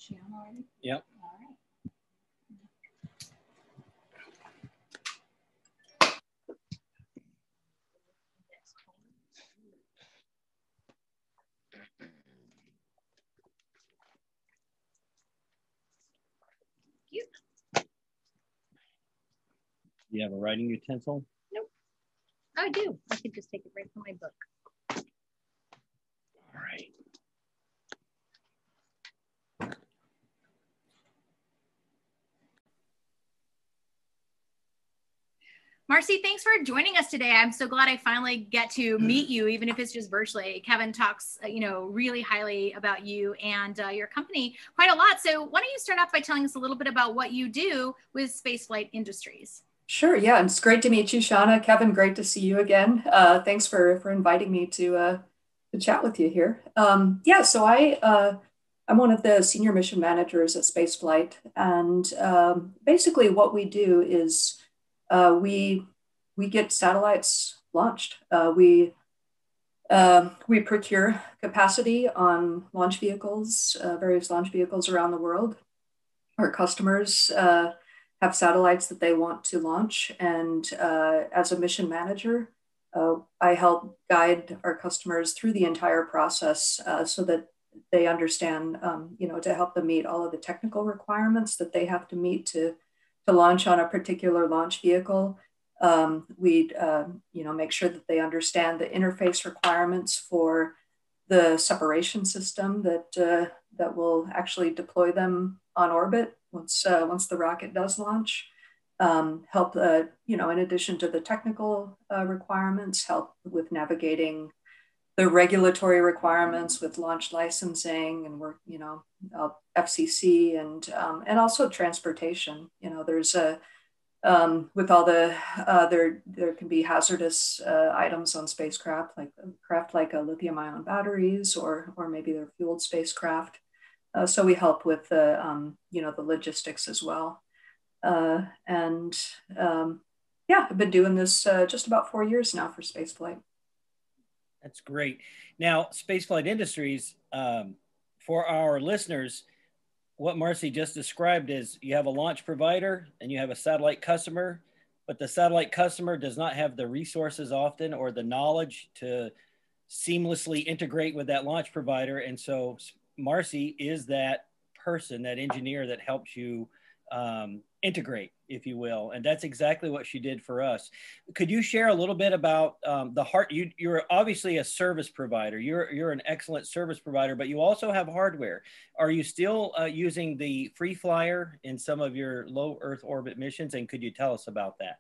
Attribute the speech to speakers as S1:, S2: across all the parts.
S1: She on already?
S2: Yep.
S1: All right.
S2: Do you have a writing utensil?
S1: Nope. I do. I could just take it right from my book.
S2: All right.
S1: Marcy, thanks for joining us today. I'm so glad I finally get to meet you, even if it's just virtually. Kevin talks, really highly about you and your company quite a lot. So why don't you start off by telling us a little bit about what you do with SpaceFlight Industries? Sure. Yeah, it's great to meet you, Shauna. Kevin, great to see you again. Thanks for inviting me to chat with you here. So I'm one of the senior mission managers at SpaceFlight, and basically what we do is we get satellites launched. We procure capacity on launch vehicles, various launch vehicles around the world. Our customers have satellites that they want to launch, and as a mission manager, I help guide our customers through the entire process so that they understand, to help them meet all of the technical requirements that they have to meet to launch on a particular launch vehicle. We'd make sure that they understand the interface requirements for the separation system that will actually deploy them on orbit once the rocket does launch. Help, in addition to the technical requirements, help with navigating the regulatory requirements with launch licensing and work, FCC and also transportation. There's with all the there can be hazardous items on spacecraft like lithium-ion batteries or maybe they're fueled spacecraft. So we help with the logistics as well. I've been doing this just about 4 years now for spaceflight.
S2: That's great. Now, SpaceFlight Industries, for our listeners, what Marcy just described is you have a launch provider and you have a satellite customer, but the satellite customer does not have the resources often or the knowledge to seamlessly integrate with that launch provider. And so Marcy is that person, that engineer that helps you integrate, if you will. And that's exactly what she did for us. Could you share a little bit about the heart? You're obviously a service provider. You're an excellent service provider, but you also have hardware. Are you still using the free flyer in some of your low Earth orbit missions? And could you tell us about that?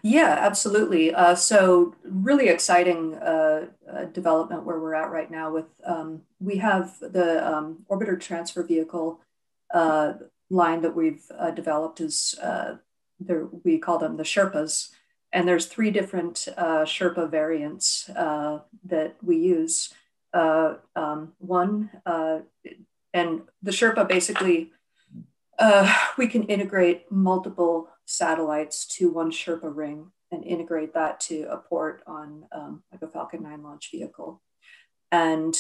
S1: Yeah, absolutely. So really exciting development where we're at right now with, we have the orbiter transfer vehicle line that we've developed is, we call them the Sherpas. And there's 3 different Sherpa variants that we use. And the Sherpa basically, we can integrate multiple satellites to one Sherpa ring and integrate that to a port on like a Falcon 9 launch vehicle. And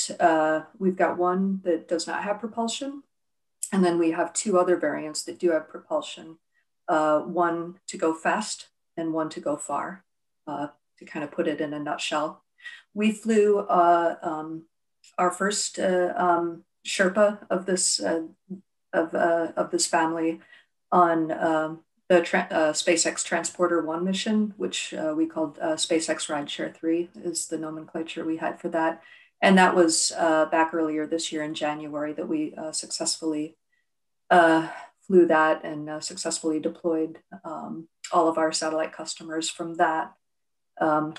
S1: we've got one that does not have propulsion. And then we have 2 other variants that do have propulsion, one to go fast and one to go far, to kind of put it in a nutshell. We flew our first Sherpa of this family on the SpaceX Transporter 1 mission, which we called SpaceX Rideshare 3 is the nomenclature we had for that. And that was back earlier this year in January that we successfully flew that and successfully deployed all of our satellite customers from that.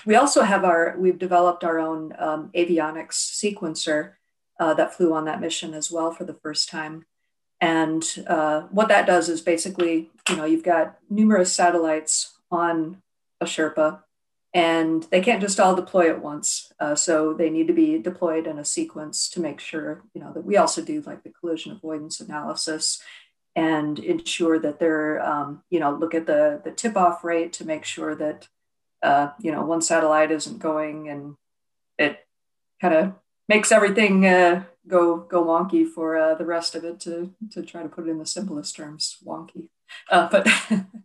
S1: We also have we've developed our own Avionics sequencer that flew on that mission as well for the first time. And what that does is basically, you've got numerous satellites on a Sherpa, and they can't just all deploy at once. So they need to be deployed in a sequence to make sure, that we also do like the collision avoidance analysis and ensure that they're, look at the tip-off rate to make sure that, one satellite isn't going and it kind of makes everything go wonky for the rest of it to try to put it in the simplest terms, wonky. But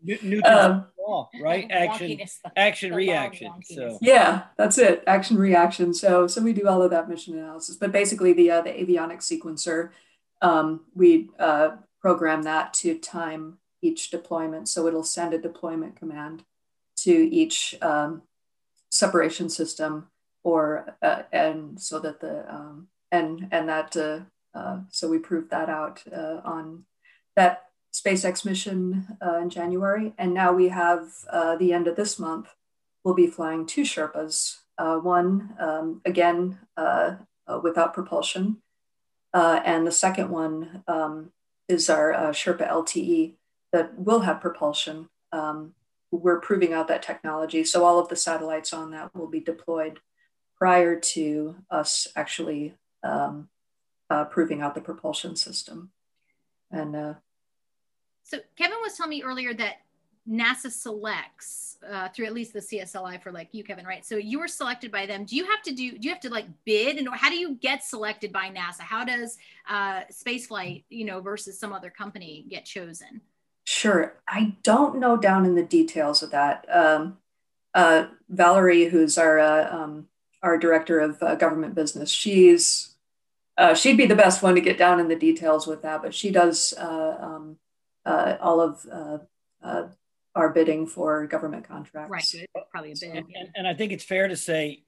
S2: Newton's law, right? Action, reaction. So
S1: yeah, that's it. Action, reaction. So we do all of that mission analysis. But basically, the avionics sequencer, we program that to time each deployment. So it'll send a deployment command to each separation system, or and so that the and that so we proved that out on that SpaceX mission in January, and now we have the end of this month. We'll be flying two Sherpas. One again without propulsion, and the second one is our Sherpa LTE that will have propulsion. We're proving out that technology, so all of the satellites on that will be deployed prior to us actually proving out the propulsion system. And
S3: so Kevin was telling me earlier that NASA selects through at least the CSLI for like you, Kevin, right? So you were selected by them. Do you have to like bid, and how do you get selected by NASA? How does SpaceFlight, versus some other company get chosen?
S1: Sure. I don't know down in the details of that. Valerie, who's our director of government business, she'd be the best one to get down in the details with that, but she does all of our bidding for government contracts.
S3: Right, probably a bid.
S2: And I think it's fair to say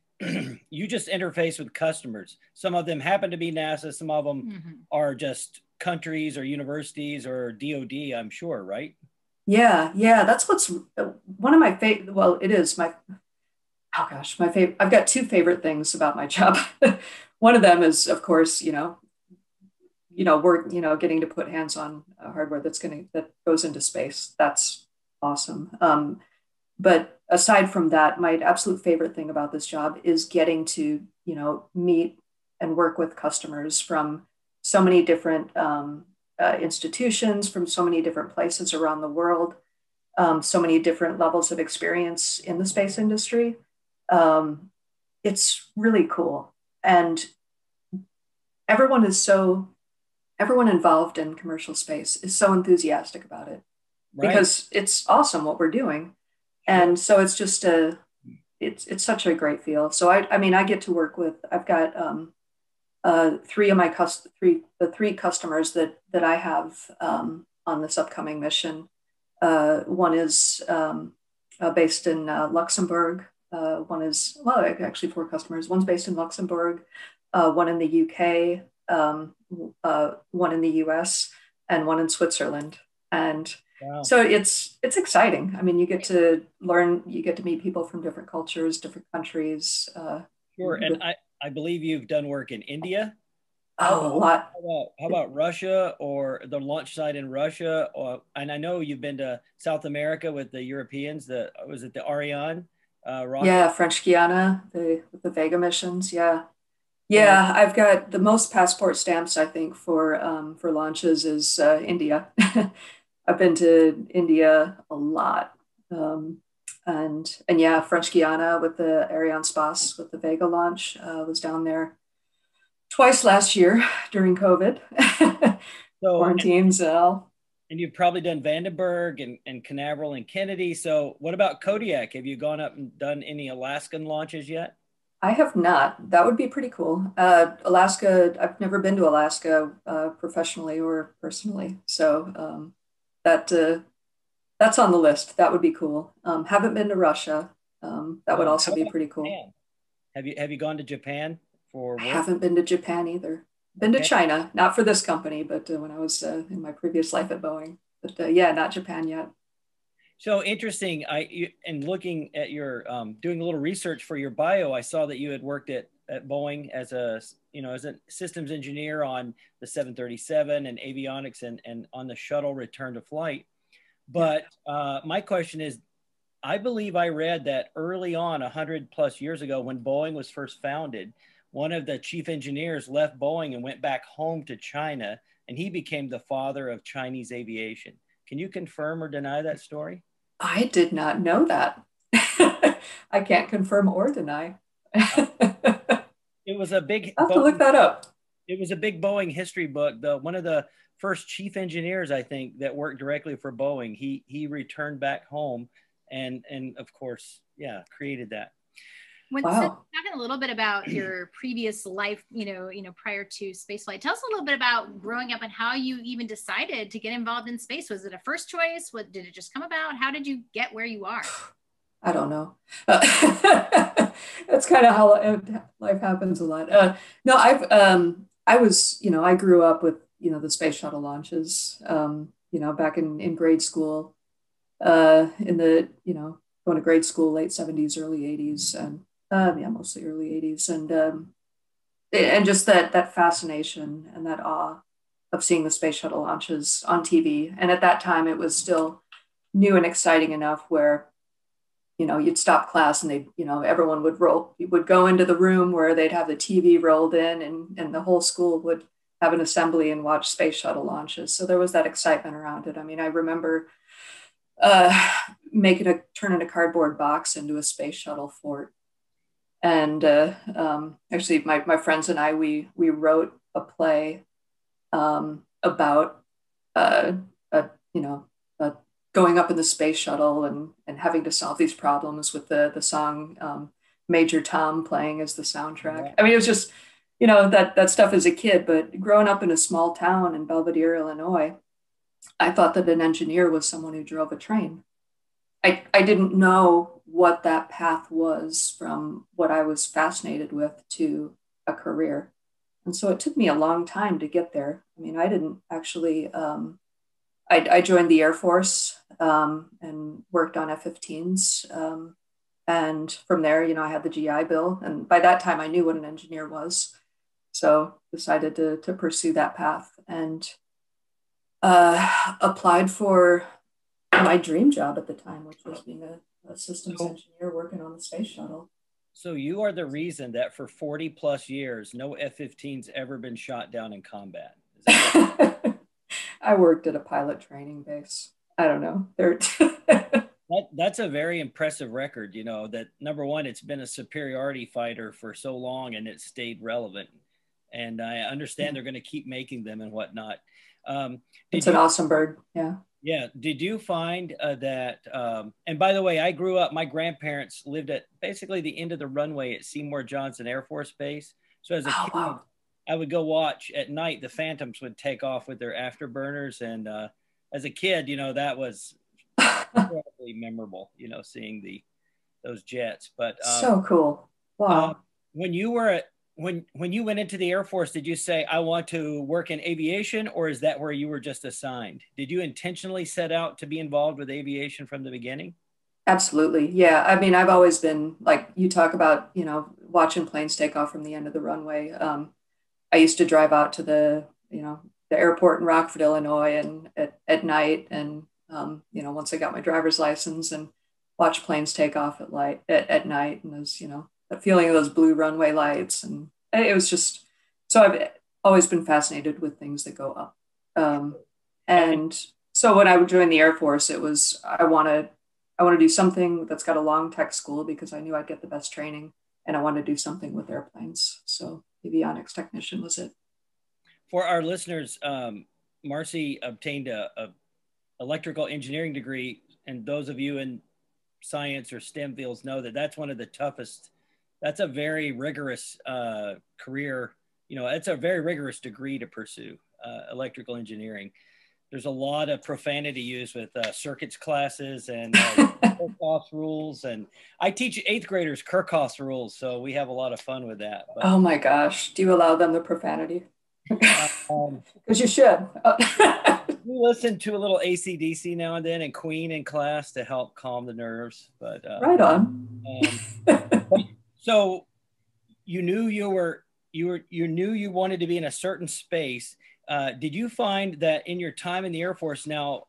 S2: you just interface with customers. Some of them happen to be NASA, some of them are just countries or universities or DoD, I'm sure, right?
S1: Yeah, that's what's one of my favorite. Well, it is my. Oh gosh, my favorite. I've got two favorite things about my job. One of them is, of course, we're getting to put hands on hardware that goes into space. That's awesome. But aside from that, my absolute favorite thing about this job is getting to meet and work with customers from so many different institutions, from so many different places around the world, so many different levels of experience in the space industry. It's really cool, and everyone involved in commercial space is so enthusiastic about it, right? Because it's awesome what we're doing. And so it's just it's such a great feel. So I mean, I get to work with, I've got three customers that I have on this upcoming mission. One is based in Luxembourg. One is, well, actually four customers. One's based in Luxembourg, one in the UK, one in the US, and one in Switzerland. And wow. So it's exciting. I mean, you get to learn, you get to meet people from different cultures, different countries.
S2: Sure. And I believe you've done work in India.
S1: Oh, a lot.
S2: How about Russia, or the launch site in Russia? And I know you've been to South America with the Europeans. Was it the Ariane rocket?
S1: Yeah, French Guiana, the Vega missions. Yeah. I've got the most passport stamps, I think, for launches is India. I've been to India a lot. And yeah, French Guiana with the Arianespace with the Vega launch, was down there twice last year during COVID. Quarantines and all.
S2: And you've probably done Vandenberg and Canaveral and Kennedy. So what about Kodiak? Have you gone up and done any Alaskan launches yet?
S1: I have not. That would be pretty cool. Alaska, I've never been to Alaska professionally or personally. So that's on the list. That would be cool. Haven't been to Russia. That would also be pretty cool.
S2: Japan? Have you gone to Japan for work?
S1: I haven't been to Japan either. Been to China, not for this company, but when I was in my previous life at Boeing. But yeah, not Japan yet.
S2: So interesting. In looking at your doing a little research for your bio, I saw that you had worked at Boeing as a systems engineer on the 737 and avionics and on the shuttle return to flight. But my question is, I believe I read that early on, 100+ years ago, when Boeing was first founded, one of the chief engineers left Boeing and went back home to China, and he became the father of Chinese aviation. Can you confirm or deny that story?
S1: I did not know that. I can't confirm or deny.
S2: It was a big.
S1: I'll have to look that up.
S2: it was a big Boeing history book. One of the first chief engineers, I think, that worked directly for Boeing. He returned back home, and of course, yeah, created that.
S3: So talking a little bit about your previous life, prior to spaceflight, tell us a little bit about growing up and how you even decided to get involved in space. Was it a first choice? What did it just come about? How did you get where you are?
S1: I don't know. That's kind of how life happens a lot. No, I grew up with, the space shuttle launches, back in grade school, going to grade school, late 70s, early 80s, and yeah, mostly early 80s. And just that fascination and that awe of seeing the space shuttle launches on TV. And at that time, it was still new and exciting enough where you'd stop class and everyone would go into the room where they'd have the TV rolled in, and the whole school would have an assembly and watch space shuttle launches. So there was that excitement around it. I mean, I remember turning a cardboard box into a space shuttle fort. And actually my friends and I, we wrote a play about, going up in the space shuttle and having to solve these problems with the song Major Tom playing as the soundtrack. Yeah. I mean, it was just, that stuff as a kid, but growing up in a small town in Belvedere, Illinois, I thought that an engineer was someone who drove a train. I didn't know what that path was from what I was fascinated with to a career. And so it took me a long time to get there. I mean, I didn't actually, I joined the Air Force and worked on F-15s. And from there, I had the GI Bill. And by that time, I knew what an engineer was. So decided to pursue that path and applied for my dream job at the time, which was being a systems engineer working on the space shuttle.
S2: So you are the reason that for 40 plus years, no F-15's ever been shot down in combat. Is that right?
S1: I worked at a pilot training base. I don't know.
S2: That's a very impressive record, that number one, it's been a superiority fighter for so long and it stayed relevant. And I understand they're going to keep making them and whatnot.
S1: It's an awesome bird. Yeah.
S2: Yeah. Did you find that, and by the way, I grew up, my grandparents lived at basically the end of the runway at Seymour Johnson Air Force Base. So as a kid, wow. I would go watch at night, the Phantoms would take off with their afterburners. And as a kid, that was incredibly memorable, seeing those jets. But
S1: so cool. Wow.
S2: When you were when you went into the Air Force, did you say, I want to work in aviation, or is that where you were just assigned? Did you intentionally set out to be involved with aviation from the beginning?
S1: Absolutely. Yeah. I mean, I've always been, like you talk about, watching planes take off from the end of the runway. I used to drive out to the airport in Rockford, Illinois, and at night. And, once I got my driver's license, and watch planes take off at night. And those, the feeling of those blue runway lights. And it was just, so I've always been fascinated with things that go up. And so when I would join the Air Force, it was, I want to do something that's got a long tech school because I knew I'd get the best training, and I wanted to do something with airplanes. So avionics technician was it.
S2: For our listeners, Marcy obtained a electrical engineering degree, and those of you in science or STEM fields know that that's one of the toughest. That's a very rigorous career. It's a very rigorous degree to pursue, electrical engineering. There's a lot of profanity used with circuits classes and Kirchhoff's rules. And I teach 8th graders Kirchhoff's rules, so we have a lot of fun with that. But,
S1: oh my gosh. Do you allow them the profanity? Because you should.
S2: We listen to a little AC/DC now and then, and Queen in class to help calm the nerves. But
S1: right on.
S2: So you knew you knew you wanted to be in a certain space. Did you find that in your time in the Air Force now,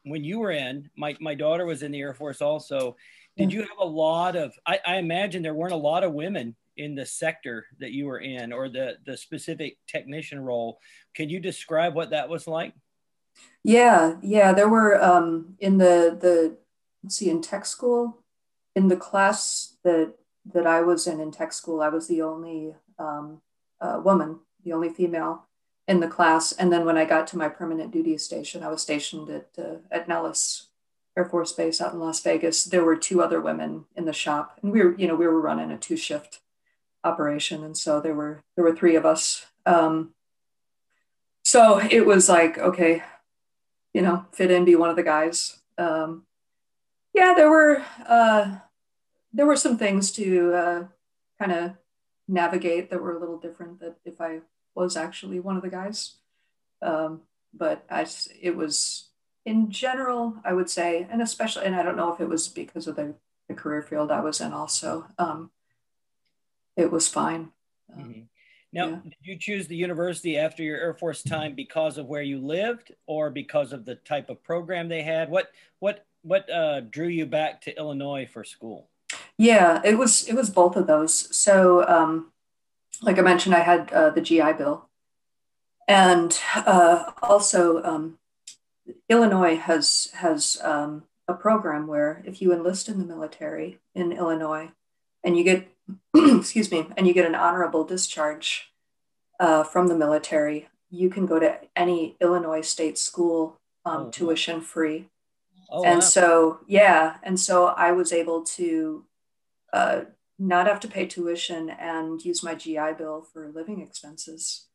S2: when you were in, my daughter was in the Air Force also, did you have a lot of, I imagine there weren't a lot of women in the sector that you were in, or the specific technician role. Can you describe what that was like?
S1: Yeah, there were in in tech school, in the class that I was in tech school, I was the only woman the only female in the class. And then when I got to my permanent duty station, I was stationed at Nellis Air Force Base out in Las Vegas. There were 2 other women in the shop, and we were running a 2-shift operation, and so there were 3 of us. So it was like, okay, fit in, be one of the guys. Yeah, there were some things to kind of navigate that were a little different that if I was actually one of the guys. But it was in general, I would say, and especially, and I don't know if it was because of the career field I was in also, it was fine.
S2: Mm-hmm. Now,
S1: yeah.
S2: Did you choose the university after your Air Force time because of where you lived or because of the type of program they had? What drew you back to Illinois for school?
S1: Yeah, it was both of those. So, like I mentioned, I had the GI Bill, and also Illinois has a program where if you enlist in the military in Illinois, and you get excuse me, and you get an honorable discharge from the military, you can go to any Illinois state school tuition free.
S2: Oh,
S1: and
S2: wow.
S1: so I was able to not have to pay tuition and use my GI Bill for living expenses.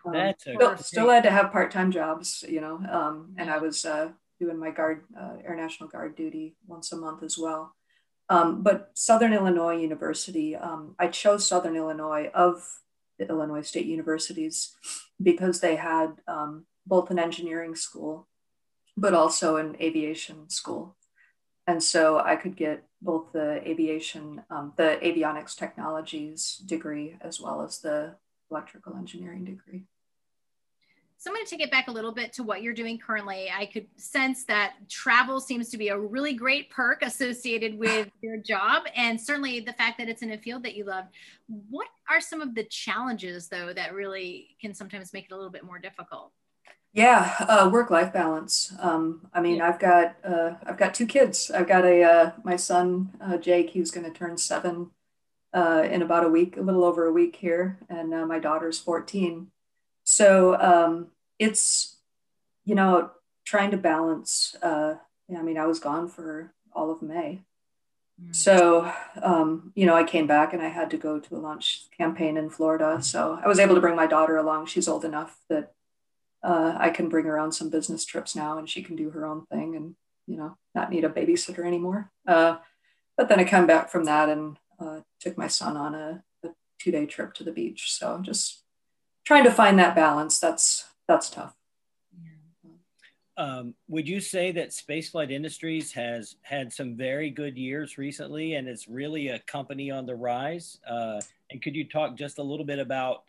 S2: That's
S1: still had to have part-time jobs, and I was doing my Air National Guard duty once a month as well. But Southern Illinois University, I chose Southern Illinois of the Illinois State Universities because they had both an engineering school, but also an aviation school. And so I could get both the avionics technologies degree as well as the electrical engineering degree.
S3: So I'm going to take it back a little bit to what you're doing currently. I could sense that travel seems to be a really great perk associated with your job, and certainly the fact that it's in a field that you love. What are some of the challenges, though, that really can sometimes make it a little bit more difficult?
S1: Yeah, work-life balance. I mean, yeah. I've got 2 kids. I've got my son Jake. He's going to turn 7 in about a week, a little over a week here, and my daughter's 14. So it's, trying to balance. I mean, I was gone for all of May. So, I came back and I had to go to a launch campaign in Florida. So I was able to bring my daughter along. She's old enough that I can bring her on some business trips now and she can do her own thing and, not need a babysitter anymore. But then I come back from that and took my son on a 2-day trip to the beach. So just trying to find that balance. That's tough.
S2: Would you say that SpaceFlight Industries has had some very good years recently and it's really a company on the rise? And could you talk just a little bit about,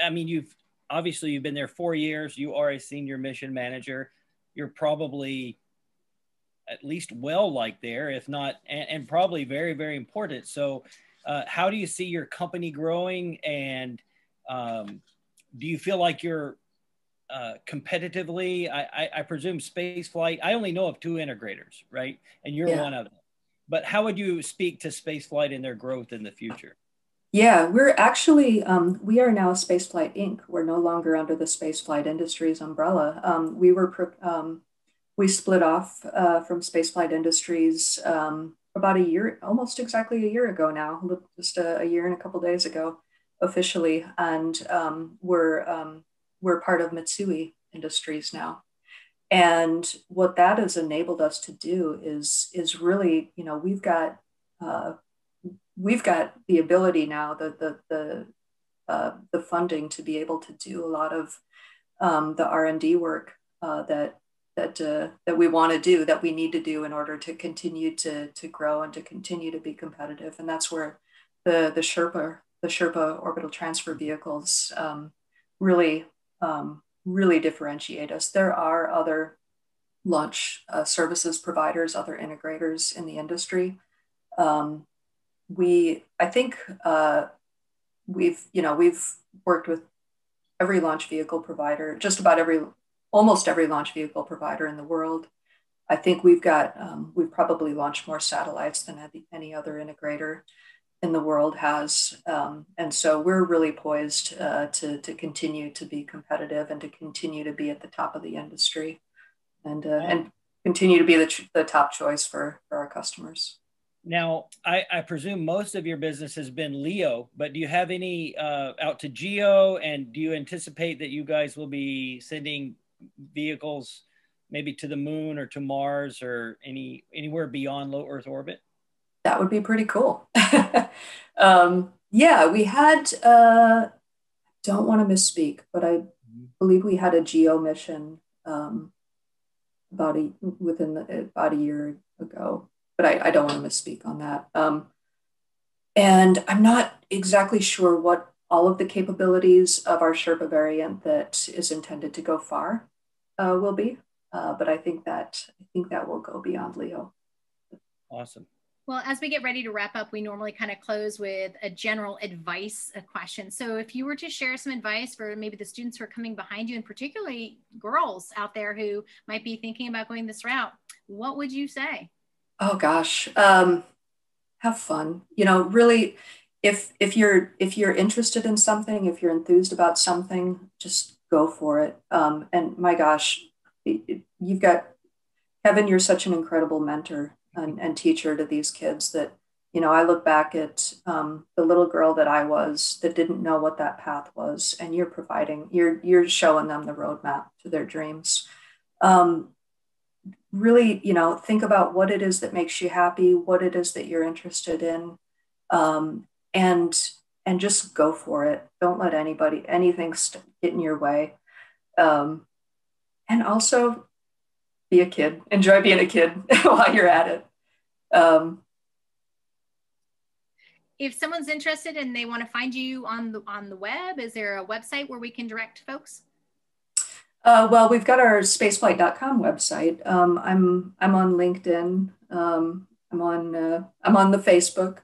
S2: I mean, you've been there 4 years, you are a senior mission manager, you're probably at least well-liked there, if not, and probably very, very important. So how do you see your company growing, and do you feel like you're competitively, I presume SpaceFlight, I only know of 2 integrators, right? And you're one of them. But how would you speak to SpaceFlight and their growth in the future?
S1: Yeah, we're actually, we are now SpaceFlight Inc. We're no longer under the SpaceFlight Industries umbrella. We split off from SpaceFlight Industries about a year, almost exactly a year ago now, just a year and a couple days ago officially. And we're part of Mitsui Industries now. And what that has enabled us to do is really, we've got the ability now, the funding to be able to do a lot of the R&D work that we want to do, that we need to do in order to continue to grow and to continue to be competitive. And that's where the Sherpa orbital transfer vehicles really differentiate us. There are other launch services providers, other integrators in the industry. I think we've worked with every launch vehicle provider, almost every launch vehicle provider in the world. I think we've probably launched more satellites than any other integrator. in the world has. And so we're really poised to continue to be competitive and to continue to be at the top of the industry and continue to be the top choice for our customers.
S2: Now, I presume most of your business has been LEO, but do you have any out to GEO, and do you anticipate that you guys will be sending vehicles maybe to the moon or to Mars or anywhere beyond low Earth orbit?
S1: That would be pretty cool. Yeah, we had, don't want to misspeak, but I believe we had a GEO mission about a year ago, but I don't want to misspeak on that. And I'm not exactly sure what all of the capabilities of our Sherpa variant that is intended to go far will be, but I think that will go beyond LEO.
S2: Awesome.
S3: Well, as we get ready to wrap up, we normally kind of close with a general advice question. So if you were to share some advice for maybe the students who are coming behind you, and particularly girls out there who might be thinking about going this route, what would you say?
S1: Oh gosh, have fun. You know, really, if you're interested in something, if you're enthused about something, just go for it. And my gosh, you've got Kevin. You're such an incredible mentor and teacher to these kids that, you know, I look back at the little girl that I was that didn't know what that path was, and you're showing them the roadmap to their dreams. Really, you know, think about what it is that makes you happy, what it is that you're interested in, and just go for it. Don't let anything get in your way. And also be a kid. Enjoy being a kid while you're at it.
S3: If someone's interested and they want to find you on the web, is there a website where we can direct folks?
S1: Well, we've got our spaceflight.com website. I'm on LinkedIn. I'm on the Facebook.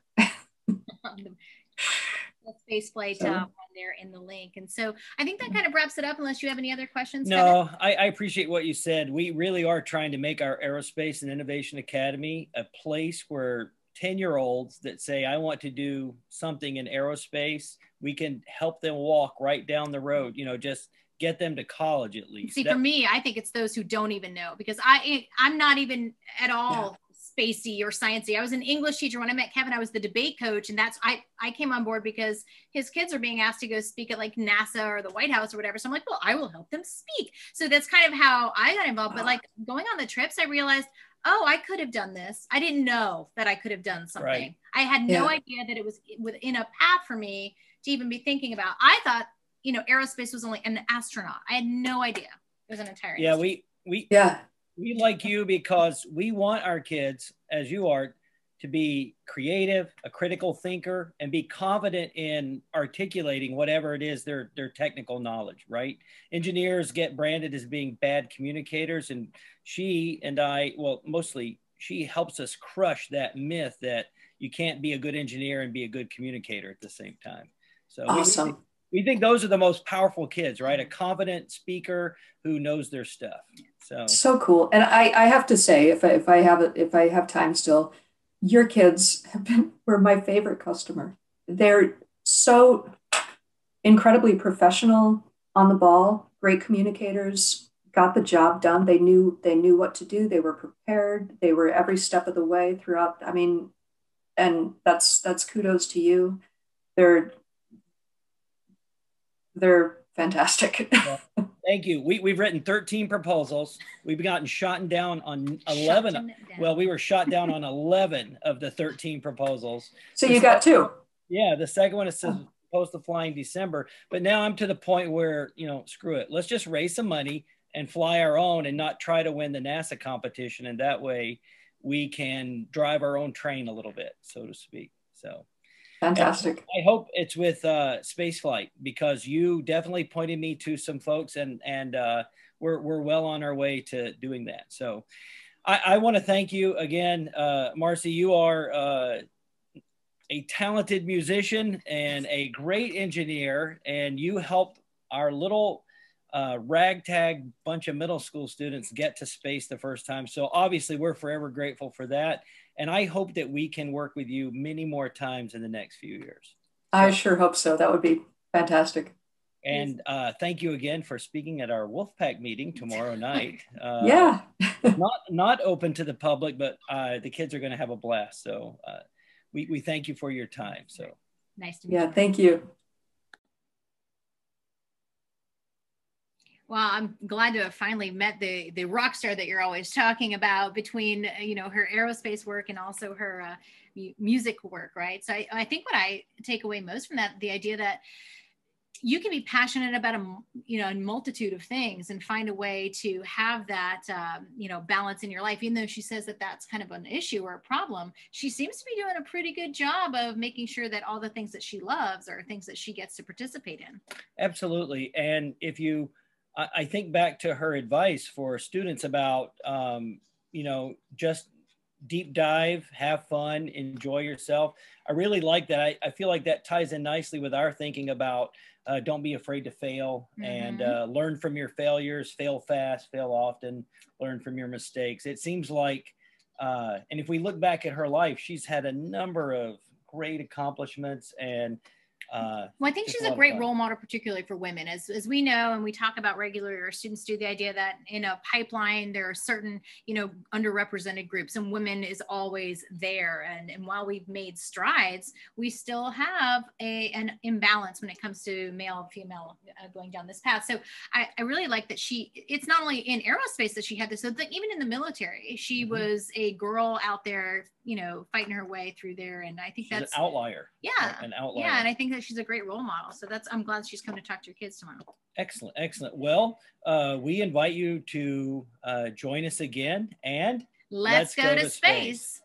S3: The SpaceFlight on there in the link. And so I think that kind of wraps it up, unless you have any other questions.
S2: No, I appreciate what you said. We really are trying to make our Aerospace and Innovation Academy a place where 10-year-olds that say, I want to do something in aerospace, we can help them walk right down the road, you know, just get them to college at least.
S3: See, for me, I think it's those who don't even know, because I'm not even at all spacey or sciencey. I was an English teacher. When I met Kevin, I was the debate coach. And that's, I came on board because his kids are being asked to go speak at like NASA or the White House or whatever. So I'm like, well, I will help them speak. So that's kind of how I got involved. But like going on the trips, I realized, oh, I could have done this. I didn't know that I could have done something. Right. I had no idea that it was within a path for me to even be thinking about. I thought, you know, aerospace was only an astronaut. I had no idea it was an entire industry.
S2: We like you because we want our kids, as you are, to be creative, a critical thinker, and be confident in articulating whatever it is their technical knowledge, right? Engineers get branded as being bad communicators, and she and I, well, mostly she helps us crush that myth that you can't be a good engineer and be a good communicator at the same time. So
S1: awesome.
S2: We think those are the most powerful kids, right? A confident speaker who knows their stuff. So
S1: cool. And I have to say, if I have time still, your kids were my favorite customer. They're so incredibly professional, on the ball, great communicators, got the job done. They knew what to do. They were prepared. They were every step of the way throughout. I mean, and that's kudos to you. They're fantastic.
S2: Well, thank you. We've written 13 proposals. We've gotten shot down on 11. Well, we were shot down on 11 of the 13 proposals.
S1: So you got 2.
S2: Yeah, the second one is supposed to fly in December. But now I'm to the point where, you know, screw it. Let's just raise some money and fly our own and not try to win the NASA competition. And that way we can drive our own train a little bit, so to speak. So
S1: fantastic.
S2: I hope it's with SpaceFlight, because you definitely pointed me to some folks, and we're well on our way to doing that. So I want to thank you again, Marcy. You are a talented musician and a great engineer, and you helped our little ragtag bunch of middle school students get to space the first time. So obviously we're forever grateful for that. And I hope that we can work with you many more times in the next few years.
S1: I sure hope so. That would be fantastic.
S2: And thank you again for speaking at our Wolfpack meeting tomorrow night.
S1: Yeah.
S2: not open to the public, but the kids are going to have a blast. So we thank you for your time. So
S3: nice to meet you.
S1: Yeah, thank you.
S3: Well, I'm glad to have finally met the rock star that you're always talking about, between, you know, her aerospace work and also her music work, right? So I think what I take away most from that, the idea that you can be passionate about a multitude of things and find a way to have that balance in your life. Even though she says that that's kind of an issue or a problem, she seems to be doing a pretty good job of making sure that all the things that she loves are things that she gets to participate in.
S2: Absolutely. And if you, I think back to her advice for students about, just deep dive, have fun, enjoy yourself. I really like that. I feel like that ties in nicely with our thinking about don't be afraid to fail, and learn from your failures, fail fast, fail often, learn from your mistakes. It seems like, and if we look back at her life, she's had a number of great accomplishments, and
S3: well, I think she's a great role model, particularly for women. As we know, and we talk about regularly, our students do, the idea that in a pipeline, there are certain, underrepresented groups, and women is always there. And while we've made strides, we still have an imbalance when it comes to male and female going down this path. So I really like that it's not only in aerospace that she had this, so even in the military, she was a girl out there, fighting her way through there. And I think that's
S2: an outlier.
S3: Yeah.
S2: An outlier.
S3: Yeah. And I think that she's a great role model. So I'm glad she's coming to talk to your kids tomorrow.
S2: Excellent. Excellent. Well, we invite you to join us again, and
S3: let's go to space.